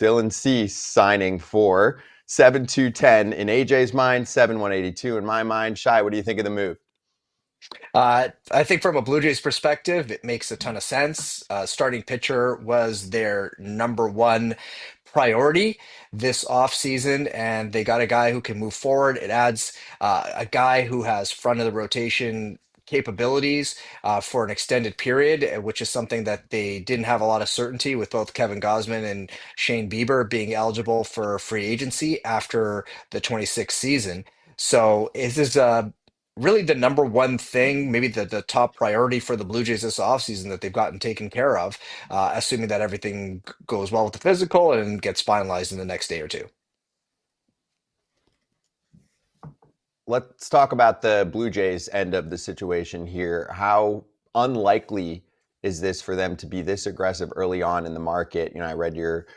Dylan Cease signing for 7-2-10 in AJ's mind, 7-182 in my mind. Shi, what do you think of the move? I think from a Blue Jays perspective, it makes a ton of sense. Starting pitcher was their number one priority this offseason, and they got a guy who can move forward. It adds a guy who has front of the rotation capabilities for an extended period, which is something that they didn't have a lot of certainty with both Kevin Gausman and Shane Bieber being eligible for free agency after the 26th season. So this is really the number one thing, maybe the top priority for the Blue Jays this offseason that they've gotten taken care of, assuming that everything goes well with the physical and gets finalized in the next day or two. Let's talk about the Blue Jays end of the situation here. How unlikely is this for them to be this aggressive early on in the market? I read your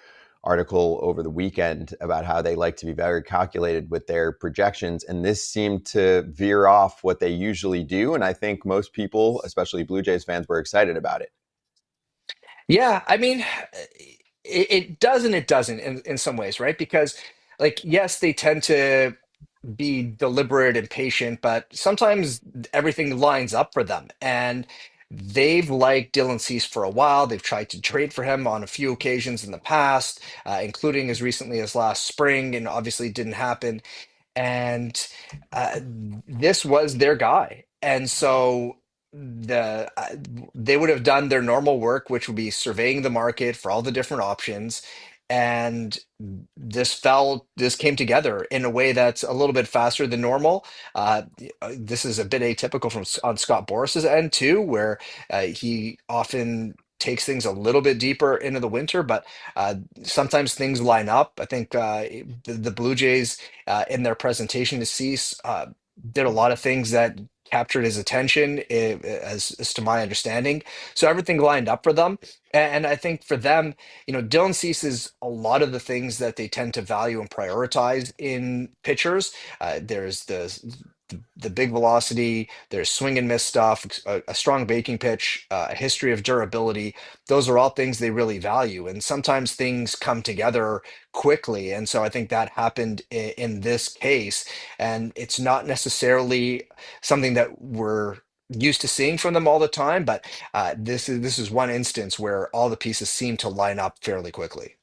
article over the weekend about how they like to be very calculated with their projections, and this seemed to veer off what they usually do. And I think most people, especially Blue Jays fans, were excited about it. Yeah, I mean, it does and it doesn't in some ways, right? Because, like, yes, they tend to be deliberate and patient, but sometimes everything lines up for them. And they've liked Dylan Cease for a while. They've tried to trade for him on a few occasions in the past, including as recently as last spring, and obviously it didn't happen. And uh, this was their guy. And so they would have done their normal work, which would be surveying the market for all the different options. And this came together in a way that's a little bit faster than normal. This is a bit atypical on Scott Boris's end too, where he often takes things a little bit deeper into the winter, but sometimes things line up. I think the Blue Jays in their presentation to Cease did a lot of things that captured his attention, as to my understanding. So everything lined up for them. And I think for them, Dylan Cease is a lot of the things that they tend to value and prioritize in pitchers. There's the big velocity, there's swing and miss stuff, a strong breaking pitch, a history of durability. Those are all things they really value. And sometimes things come together quickly. And so I think that happened in this case. And it's not necessarily something that we're used to seeing from them all the time, but this is one instance where all the pieces seem to line up fairly quickly.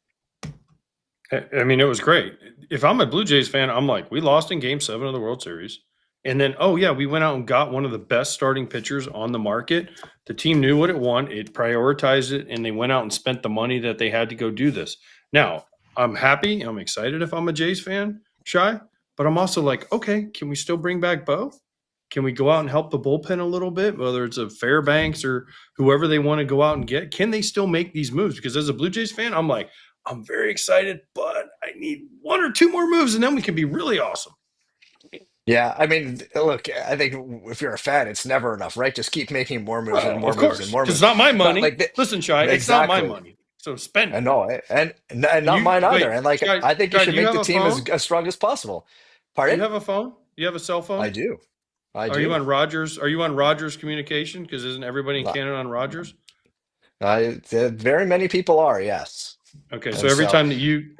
I mean, it was great. If I'm a Blue Jays fan, I'm like, we lost in Game 7 of the World Series. And then, oh, yeah, we went out and got one of the best starting pitchers on the market. The team knew what it wanted. It prioritized it, and they went out and spent the money that they had to go do this. Now, I'm happy. I'm excited if I'm a Jays fan, Shy. But I'm also like, okay, can we still bring back Bo? Can we go out and help the bullpen a little bit, whether it's a Fairbanks or whoever they want to go out and get? Can they still make these moves? Because as a Blue Jays fan, I'm like, I'm very excited, but I need one or two more moves, and then we can be really awesome. Yeah, I mean, look, I think if you're a fan, it's never enough, right? Just keep making more moves and Well, more of moves and course, more because it's moves. not my But money. Listen, Shy, it's not my exactly. money. So spend I it. know, and not You mine either. wait, And like, Shy, I think you Shy, should do you make have the a team phone? as strong as possible. Do you Pardon? have a phone? Do you have a cell I phone? do. I Are you do. on Rogers? Are you on Rogers communication? Because isn't everybody in Uh, Canada on Rogers? Very many people are, yes. Okay, so And so,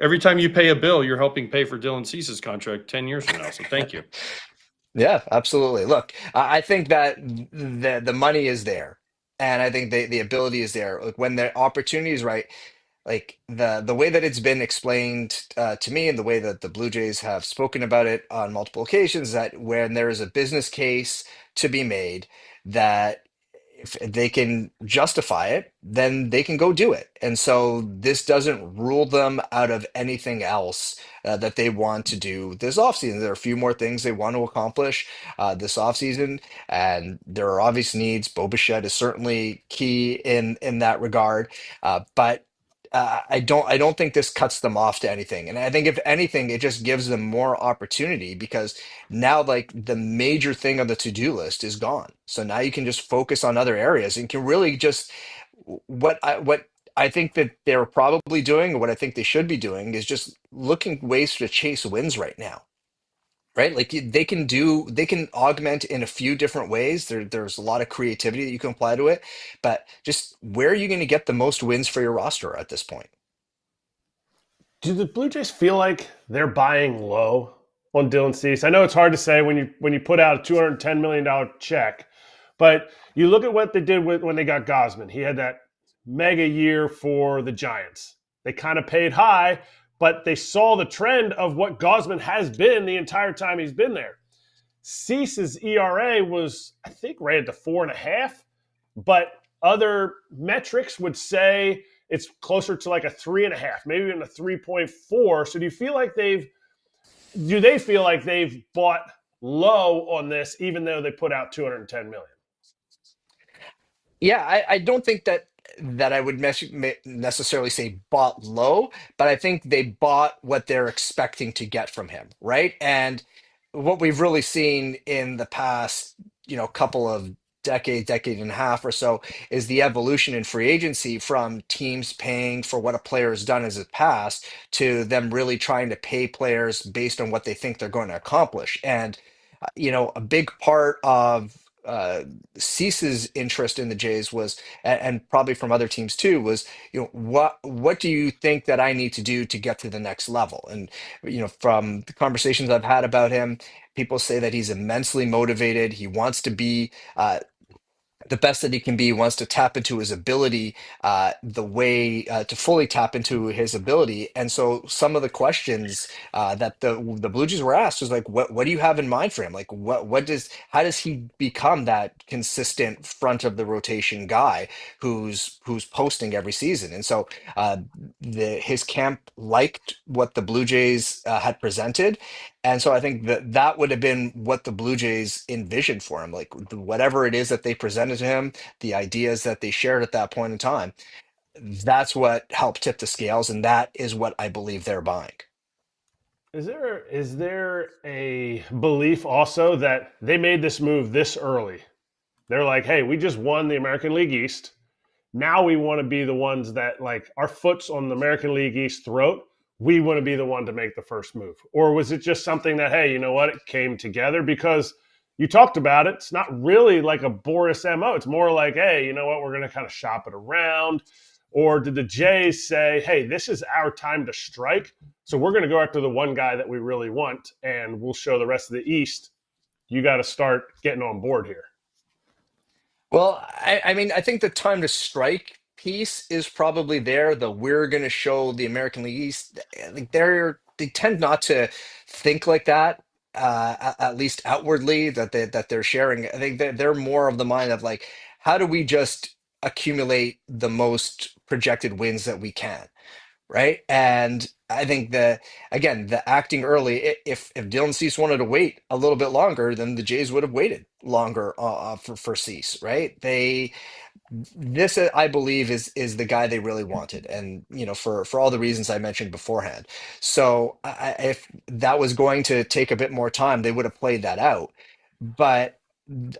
every time you pay a bill, you're helping pay for Dylan Cease's contract 10 years from now. So thank you. yeah, absolutely. Look, I think that the money is there, and I think the ability is there. Like when the opportunity is right, like the way that it's been explained to me, and the way that the Blue Jays have spoken about it on multiple occasions, that when there is a business case to be made, that if they can justify it, then they can go do it. And so this doesn't rule them out of anything else that they want to do this offseason. There are a few more things they want to accomplish this offseason, and there are obvious needs. Bo Bichette is certainly key in that regard. But I don't think this cuts them off to anything. And I think if anything, it just gives them more opportunity because now like the major thing on the to-do list is gone. So now you can just focus on other areas and can really just what I think that they're probably doing, or what I think they should be doing, is just looking ways to chase wins right now. Right? Like they can augment in a few different ways. There's a lot of creativity that you can apply to it, but just where are you going to get the most wins for your roster at this point? Do the Blue Jays feel like they're buying low on Dylan Cease? I know it's hard to say when you put out a $210 million check, but you look at what they did when they got Gausman. He had that mega year for the Giants. They kind of paid high, but they saw the trend of what Gausman has been the entire time he's been there. Cease's ERA was, I think, rated to 4.5, but other metrics would say it's closer to like a 3.5, maybe even a 3.4. So do they feel like they've bought low on this, even though they put out 210 million? Yeah, I don't think that I would necessarily say bought low, but I think they bought what they're expecting to get from him, right? And what we've really seen in the past, couple of decade and a half or so, is the evolution in free agency from teams paying for what a player has done as a past to them really trying to pay players based on what they think they're going to accomplish. And a big part of Cease's interest in the Jays was, and probably from other teams too, was what do you think that I need to do to get to the next level? And from the conversations I've had about him, people say that he's immensely motivated. He wants to be the best that he can be, wants to tap into his ability, the way to fully tap into his ability. And so some of the questions that the Blue Jays were asked was like, what do you have in mind for him? Like, how does he become that consistent front of the rotation guy who's posting every season? And so his camp liked what the Blue Jays had presented. And so I think that would have been what the Blue Jays envisioned for him, like whatever it is that they presented to him, the ideas that they shared at that point in time. That's what helped tip the scales, and that is what I believe they're buying. Is there a belief also that they made this move this early? They're like, hey, we just won the American League East. Now we want to be the ones that, like, our foot's on the American League East throat. We want to be the one to make the first move. Or was it just something that, hey, you know what, it came together? Because you talked about it. It's not really like a Boris MO. It's more like, hey, you know what, we're going to kind of shop it around. Or did the Jays say, hey, this is our time to strike, so we're going to go after the one guy that we really want, and we'll show the rest of the East, you got to start getting on board here? Well, I mean, I think the time to strike piece is probably there. We're going to show the American League East. Like they tend not to think like that, at least outwardly, that they're sharing. I think they're more of the mind of like, how do we just accumulate the most projected wins that we can, right? And I think the acting early, if Dylan Cease wanted to wait a little bit longer, then the Jays would have waited longer for Cease, right? This I believe is the guy they really wanted, and for all the reasons I mentioned beforehand. So if that was going to take a bit more time, they would have played that out. But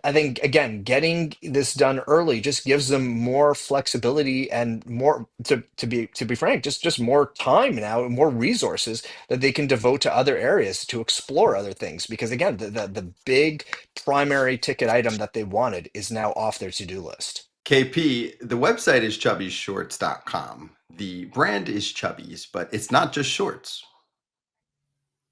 I think again, getting this done early just gives them more flexibility and more to be frank, just more time now, more resources that they can devote to other areas to explore other things. Because again, the big primary ticket item that they wanted is now off their to-do list. KP, the website is chubbyshorts.com. The brand is Chubbies, but it's not just shorts.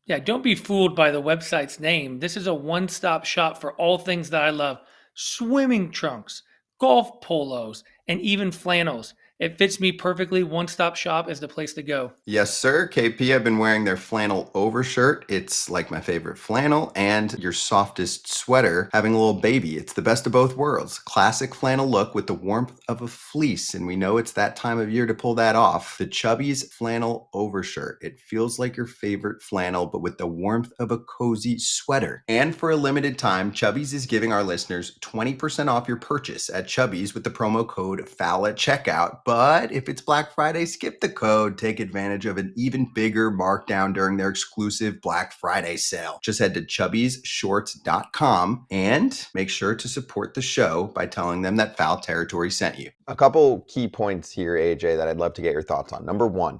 Yeah, don't be fooled by the website's name. This is a one-stop shop for all things that I love. Swimming trunks, golf polos, and even flannels. It fits me perfectly. One-stop shop is the place to go. Yes, sir. KP, I've been wearing their flannel overshirt. It's like my favorite flannel, and your softest sweater having a little baby. It's the best of both worlds. Classic flannel look with the warmth of a fleece, and we know it's that time of year to pull that off. The Chubbies flannel overshirt. It feels like your favorite flannel, but with the warmth of a cozy sweater. And for a limited time, Chubbies is giving our listeners 20% off your purchase at Chubbies with the promo code FOUL at checkout. But if it's Black Friday, skip the code. Take advantage of an even bigger markdown during their exclusive Black Friday sale. Just head to chubbiesshorts.com and make sure to support the show by telling them that Foul Territory sent you. A couple key points here, AJ, that I'd love to get your thoughts on. Number one,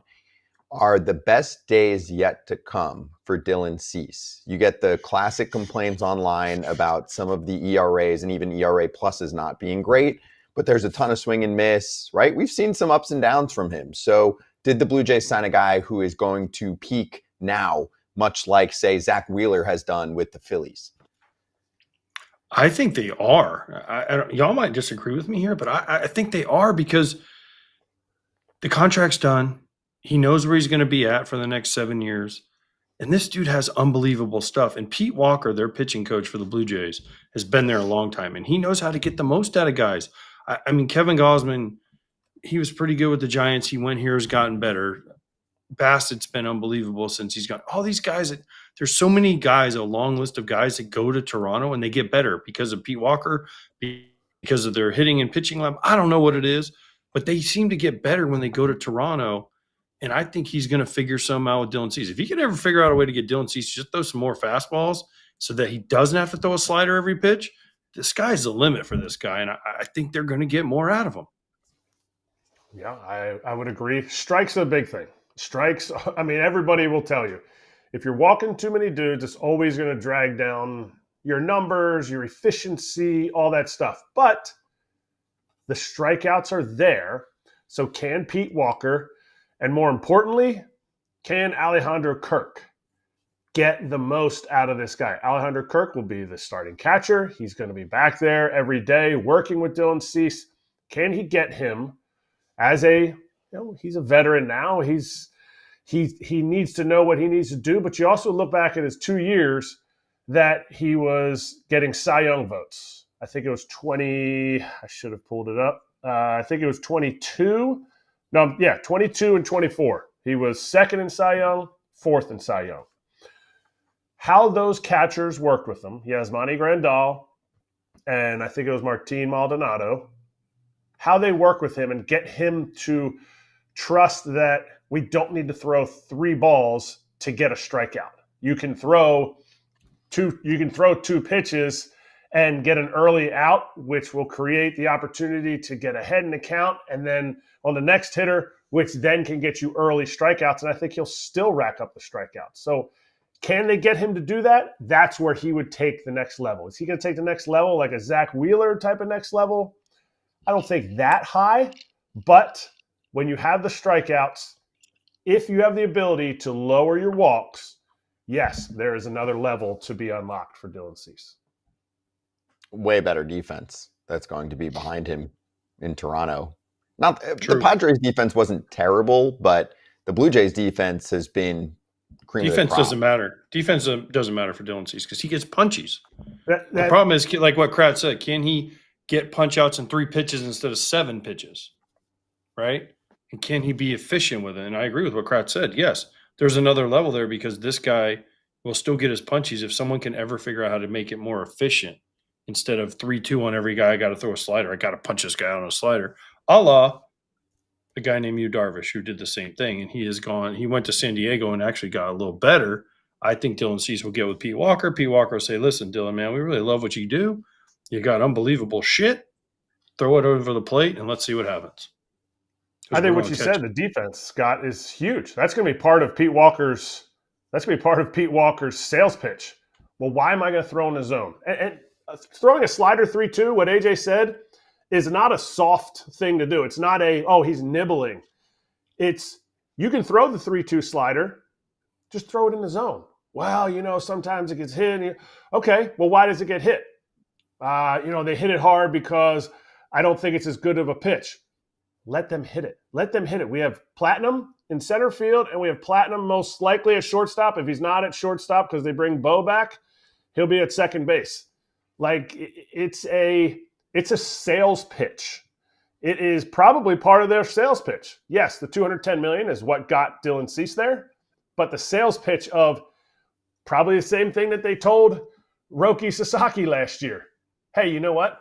are the best days yet to come for Dylan Cease? You get the classic complaints online about some of the ERAs and even ERA pluses not being great, but there's a ton of swing and miss, right? We've seen some ups and downs from him. So did the Blue Jays sign a guy who is going to peak now, much like, say, Zach Wheeler has done with the Phillies? I think they are. Y'all might disagree with me here, but I think they are because the contract's done. He knows where he's going to be at for the next 7 years. And this dude has unbelievable stuff. And Pete Walker, their pitching coach for the Blue Jays, has been there a long time. And he knows how to get the most out of guys. I mean, Kevin Gausman, he was pretty good with the Giants. He went here, has gotten better. Bassett's been unbelievable since he's got all these guys. There's so many guys, a long list of guys that go to Toronto and they get better because of Pete Walker, because of their hitting and pitching lab. I don't know what it is, but they seem to get better when they go to Toronto. And I think he's going to figure something out with Dylan Cease. If he can ever figure out a way to get Dylan Cease, just throw some more fastballs so that he doesn't have to throw a slider every pitch, the sky's the limit for this guy. And I think they're going to get more out of him. Yeah, I would agree. Strikes are a big thing. Strikes, I mean, everybody will tell you. If you're walking too many dudes, it's always going to drag down your numbers, your efficiency, all that stuff. But the strikeouts are there. So can Pete Walker, and more importantly, can Alejandro Kirk get the most out of this guy? Alejandro Kirk will be the starting catcher. He's going to be back there every day working with Dylan Cease. Can he get him as he's a veteran now. He needs to know what he needs to do. But you also look back at his 2 years that he was getting Cy Young votes. I think it was 20. I should have pulled it up. I think it was 22. 22 and 24. He was second in Cy Young, fourth in Cy Young. How those catchers worked with him. He has Monty Grandal, and I think it was Martin Maldonado. How they work with him and get him to trust that we don't need to throw 3 balls to get a strikeout. You can throw two pitches and get an early out, which will create the opportunity to get ahead in the count, and then on the next hitter, which then can get you early strikeouts. And I think he'll still rack up the strikeouts. So can they get him to do that? That's where he would take the next level. Is he going to take the next level like a Zach Wheeler type of next level? I don't think that high, but when you have the strikeouts, if you have the ability to lower your walks, yes, there is another level to be unlocked for Dylan Cease. Way better defense that's going to be behind him in Toronto. Not True. The Padres defense wasn't terrible, but the Blue Jays defense has been cream of the Defense crop. doesn't matter. Defense doesn't matter for Dylan Cease because he gets punchies. The The problem is, like what Kratz said, can he get punch outs in 3 pitches instead of 7 pitches, right? And can he be efficient with it? And I agree with what Kratz said. Yes, there's another level there because this guy will still get his punchies if someone can ever figure out how to make it more efficient instead of 3-2 on every guy. I got to throw a slider. I got to punch this guy on a slider. A la a guy named Yu Darvish who did the same thing, and he went to San Diego and actually got a little better. I think Dylan Cease will get with Pete Walker. Pete Walker will say, listen, Dylan, man, we really love what you do. You got unbelievable shit. Throw it over the plate and let's see what happens. I think what you said, the defense, Scott, is huge. That's going to be part of Pete Walker's. That's going to be part of Pete Walker's sales pitch. Well, why am I going to throw in the zone? And throwing a slider 3-2, what AJ said, is not a soft thing to do. It's not he's nibbling. It's you can throw the 3-2 slider, just throw it in the zone. Well, sometimes it gets hit. Okay, well, why does it get hit? They hit it hard because I don't think it's as good of a pitch. Let them hit it. Let them hit it. We have Platinum in center field, and we have Platinum most likely at shortstop. If he's not at shortstop because they bring Bo back, he'll be at second base. Like, it's a sales pitch. It is probably part of their sales pitch. Yes, the $210 million is what got Dylan Cease there, but the sales pitch of probably the same thing that they told Roki Sasaki last year. Hey, you know what?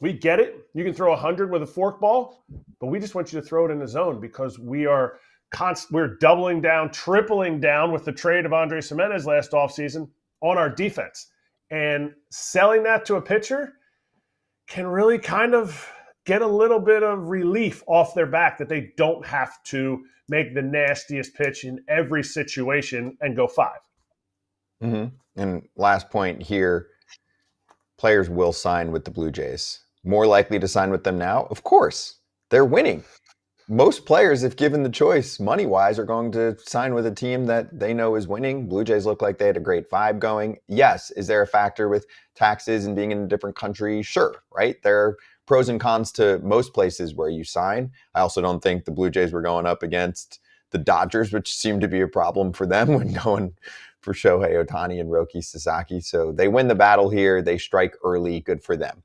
We get it. You can throw 100 with a forkball, but we just want you to throw it in the zone because we're doubling down, tripling down with the trade of Andres Gimenez last offseason on our defense. And selling that to a pitcher can really kind of get a little bit of relief off their back that they don't have to make the nastiest pitch in every situation and go 5. Mm-hmm. And last point here, players will sign with the Blue Jays. More likely to sign with them now? Of course. They're winning. most players, if given the choice, money-wise, are going to sign with a team that they know is winning. Blue Jays look like they had a great vibe going. Yes, is there a factor with taxes and being in a different country? Sure, right? There are pros and cons to most places where you sign. I also don't think the Blue Jays were going up against the Dodgers, which seemed to be a problem for them when going for Shohei Ohtani and Roki Sasaki. So they win the battle here. They strike early. Good for them.